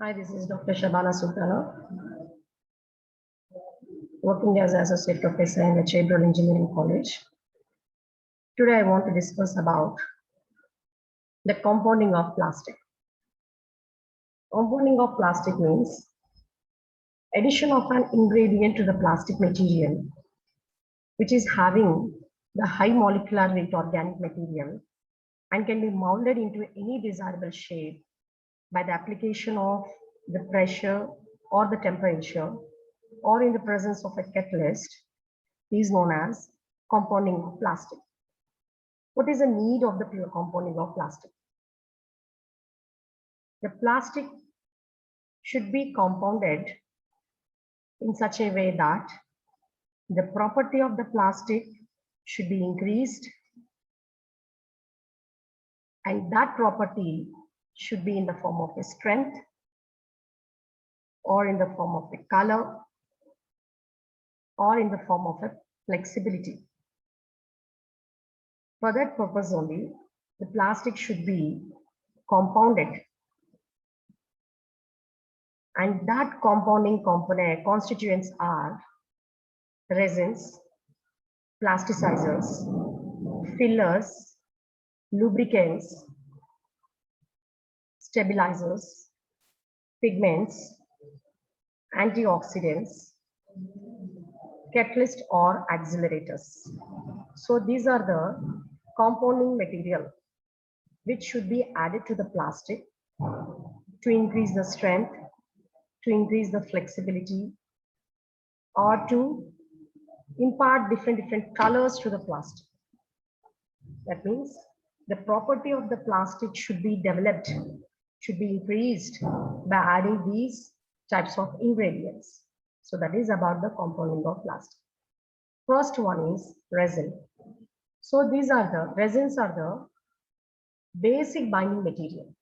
Hi, this is Dr. Shabana Sultana, working as an associate professor in the Chebron Engineering College. Today, I want to discuss about the compounding of plastic. Compounding of plastic means addition of an ingredient to the plastic material, which is having the high molecular weight organic material and can be molded into any desirable shape by the application of the pressure or the temperature or in the presence of a catalyst is known as compounding of plastic. What is the need of the pure compounding of plastic? The plastic should be compounded in such a way that the property of the plastic should be increased, and that property should be in the form of a strength or in the form of a color or in the form of a flexibility. For that purpose only, the plastic should be compounded, and that compounding component constituents are resins, plasticizers, fillers, lubricants, stabilizers, pigments, antioxidants, catalyst or accelerators. So these are the compounding material which should be added to the plastic to increase the strength, to increase the flexibility, or to impart different colors to the plastic. That means the property of the plastic should be developed, should be increased by adding these types of ingredients. So that is about the compounding of plastic. First one is resin. So these are the resins are the basic binding material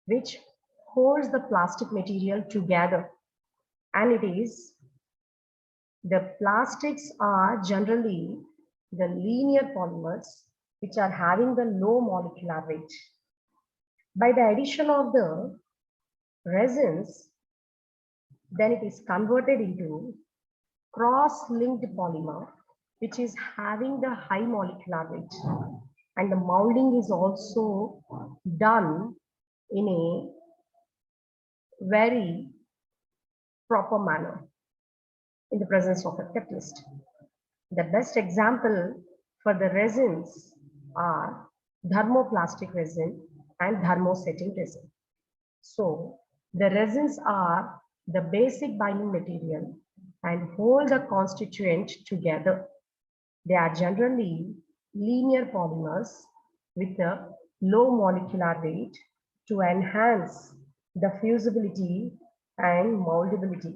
which holds the plastic material together, and it is the plastics are generally the linear polymers which are having the low molecular weight. By the addition of the resins, then it is converted into cross-linked polymer which is having the high molecular weight, and the molding is also done in a very proper manner in the presence of a catalyst. The best example for the resins are thermoplastic resin and thermosetting resin. So the resins are the basic binding material and hold the constituent together. They are generally linear polymers with a low molecular weight to enhance the fusibility and moldability.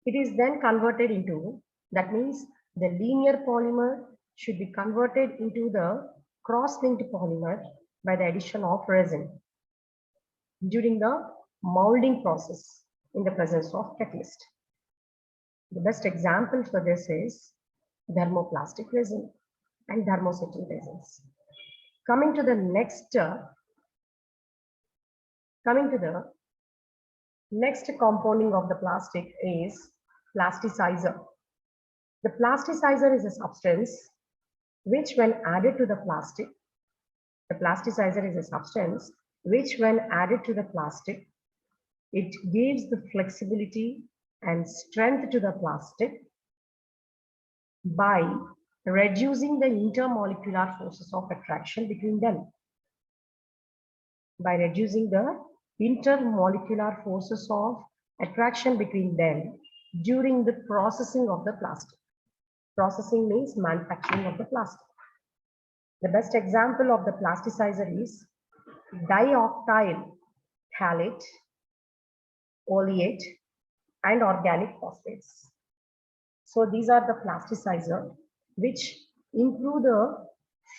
It is then converted into, that means the linear polymer should be converted into the cross-linked polymer by the addition of resin during the molding process in the presence of catalyst. The best example for this is thermoplastic resin and thermosetting resins. Coming to the next compounding of the plastic is plasticizer. The plasticizer is a substance which when added to the plastic, the plasticizer is a substance which when added to the plastic, it gives the flexibility and strength to the plastic by reducing the intermolecular forces of attraction between them. By reducing the intermolecular forces of attraction between them during the processing of the plastic. Processing means manufacturing of the plastic. The best example of the plasticizer is dialkyl phthalate, oleate, and organic phosphates. So these are the plasticizer which improve the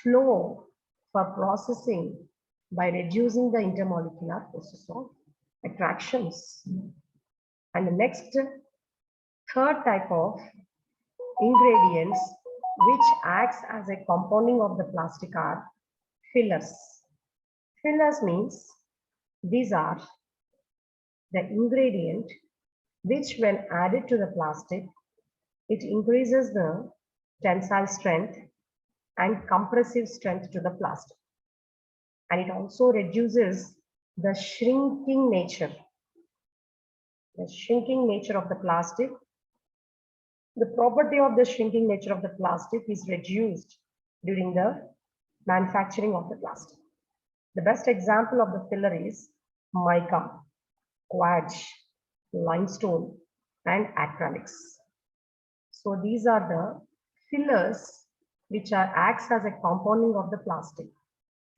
flow for processing by reducing the intermolecular forces of attractions. And the next third type of ingredients which acts as a compounding of the plastic are fillers. Fillers means These are the ingredient which when added to the plastic, it increases the tensile strength and compressive strength to the plastic. And it also reduces the shrinking nature of the plastic. The property of the shrinking nature of the plastic is reduced during the manufacturing of the plastic. The best example of the filler is mica, quartz, limestone, and acrylics. So these are the fillers which acts as a compounding of the plastic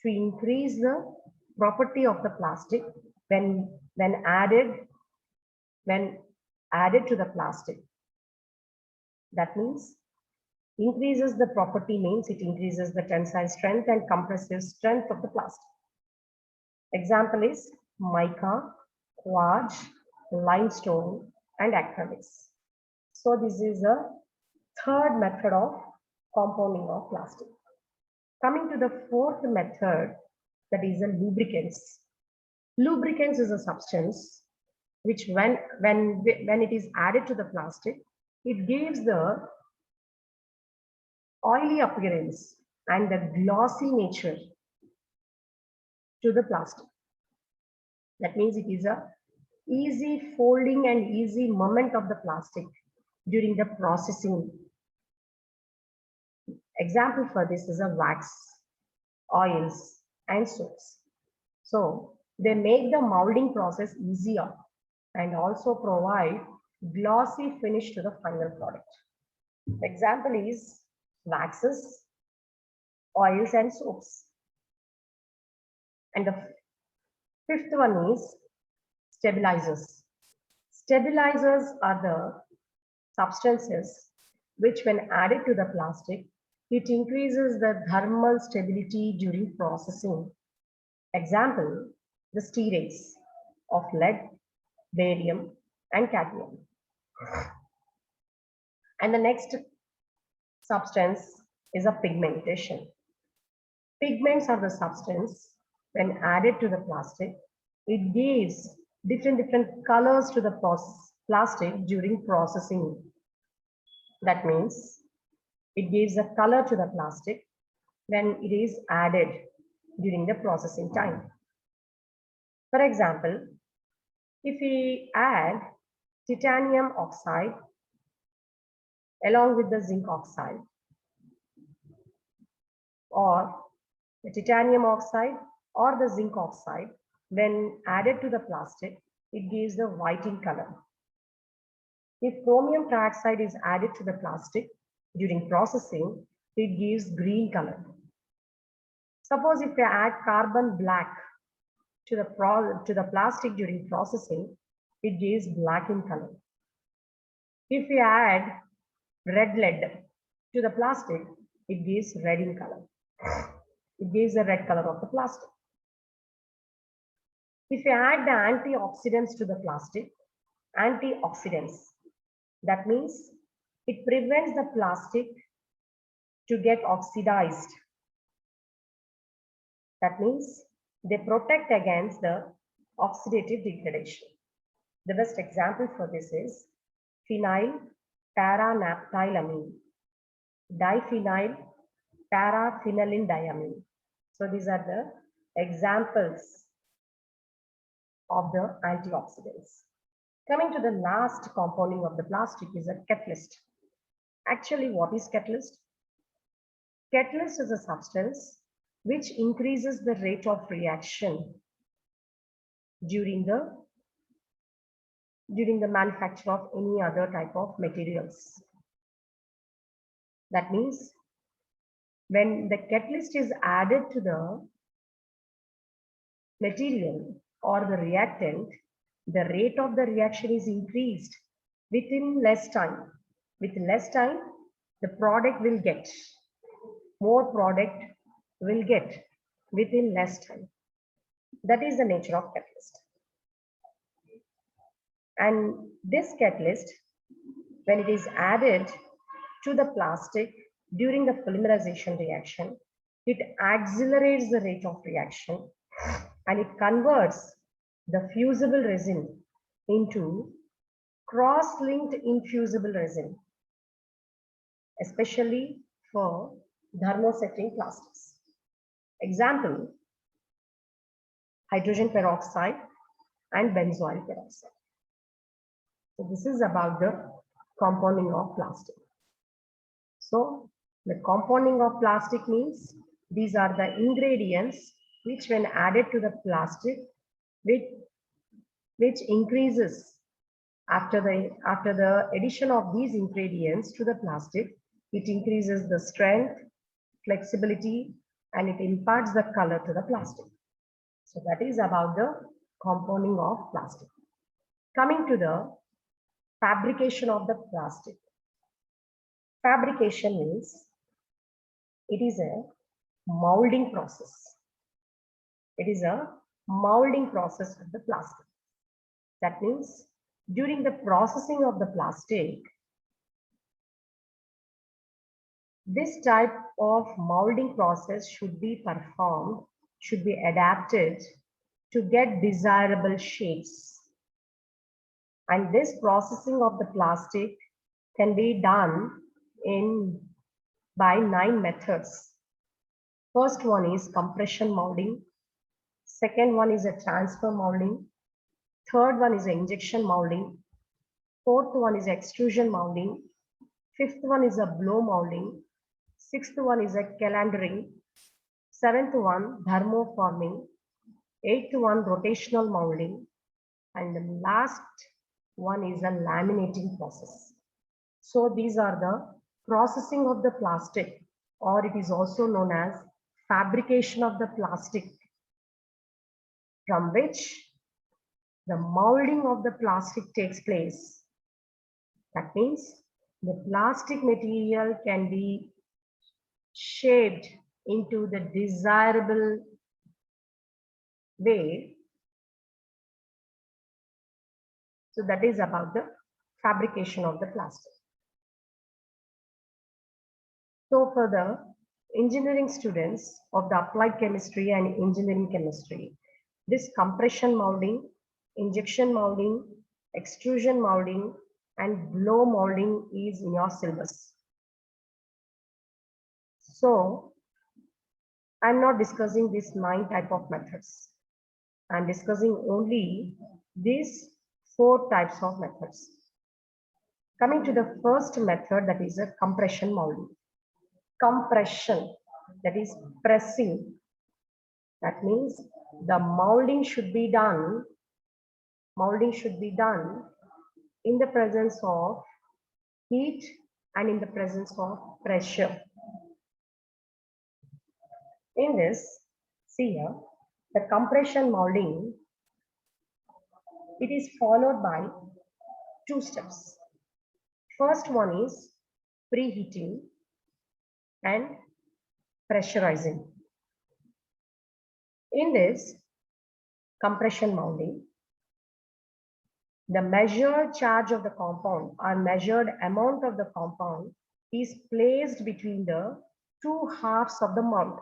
to increase the property of the plastic when added to the plastic. That means increases the property means it increases the tensile strength and compressive strength of the plastic. Example is mica, quartz, limestone, and acrylics. So this is a third method of compounding of plastic. Coming to the fourth method, that is a lubricants. Lubricants is a substance which when it is added to the plastic, it gives the oily appearance and the glossy nature to the plastic. That means it is a easy folding and easy movement of the plastic during the processing. Example for this is a wax, oils, and soaps. So they make the molding process easier and also provide glossy finish to the final product. Example is waxes, oils, and soaps. And the fifth one is stabilizers. Stabilizers are the substances which when added to the plastic, it increases the thermal stability during processing. Example, the stearates of lead, barium, and cadmium. And the next substance is a pigmentation. Pigments are the substance when added to the plastic, it gives different colors to the plastic during processing. That means it gives a color to the plastic when it is added during the processing time. For example, if we add titanium oxide along with the zinc oxide, or the titanium oxide or the zinc oxide, when added to the plastic, it gives the white in color. If chromium trioxide is added to the plastic during processing, it gives green color. Suppose if we add carbon black to the plastic during processing, it gives black in color. If we add red lead to the plastic, it gives red in color. It gives the red color of the plastic. If we add the antioxidants to the plastic, antioxidants, that means it prevents the plastic to get oxidized. That means they protect against the oxidative degradation. The best example for this is phenyl paranaphthylamine, diphenyl paraphenylenediamine. So these are the examples of the antioxidants. Coming to the last compounding of the plastic is a catalyst. Actually, what is catalyst? Catalyst is a substance which increases the rate of reaction during the manufacture of any other type of materials. That means when the catalyst is added to the material or the reactant, the rate of the reaction is increased within less time. With less time, the product will get, more product will get within less time. That is the nature of catalyst. And this catalyst, when it is added to the plastic during the polymerization reaction, it accelerates the rate of reaction and it converts the fusible resin into cross-linked infusible resin, especially for thermosetting plastics. Example, hydrogen peroxide and benzoyl peroxide. So this is about the compounding of plastic. So the compounding of plastic means these are the ingredients which when added to the plastic, which increases after the addition of these ingredients to the plastic, it increases the strength, flexibility, and it imparts the color to the plastic. So that is about the compounding of plastic. Coming to the fabrication of the plastic. Fabrication means it is a molding process. It is a molding process of the plastic. That means during the processing of the plastic, this type of molding process should be performed, should be adapted to get desirable shapes. And this processing of the plastic can be done by 9 methods. First one is compression molding. Second one is a transfer molding. Third one is injection molding. Fourth one is extrusion molding. Fifth one is a blow molding. Sixth one is a calendering. Seventh one, thermoforming. Eighth one, rotational molding. And the last one is a laminating process. So these are the processing of the plastic, or it is also known as fabrication of the plastic, from which the molding of the plastic takes place. That means the plastic material can be shaped into the desirable way. So that is about the fabrication of the plastic. So for the engineering students of the applied chemistry and engineering chemistry, this compression molding, injection molding, extrusion molding, and blow molding is in your syllabus. So I'm not discussing these 9 type of methods. I'm discussing only these 4 types of methods. Coming to the first method, that is a compression molding. Compression, that is pressing. That means the molding should be done in the presence of heat and in the presence of pressure. In this, see here, the compression molding, it is followed by 2 steps. First one is preheating and pressurizing. In this compression molding, the measured charge of the compound or measured amount of the compound is placed between the 2 halves of the mold.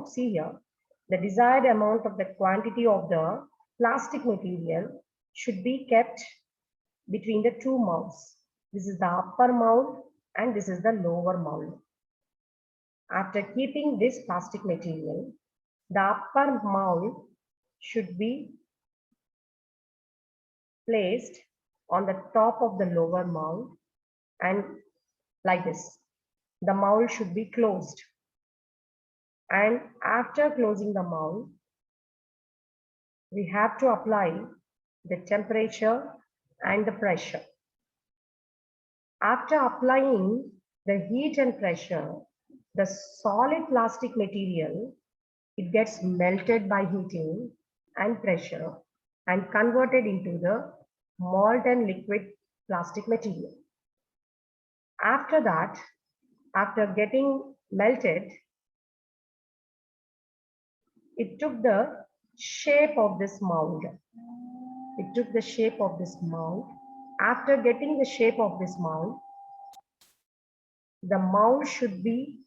See here, the desired amount of the quantity of the plastic material should be kept between the 2 molds. This is the upper mold and this is the lower mold. After keeping this plastic material, the upper mold should be placed on the top of the lower mold, and like this, the mold should be closed. And after closing the mold, we have to apply the temperature and the pressure. After applying the heat and pressure, the solid plastic material, it gets melted by heating and pressure and converted into the molten liquid plastic material. After that, after getting melted, it took the shape of this mold. After getting the shape of this mold, the mold should be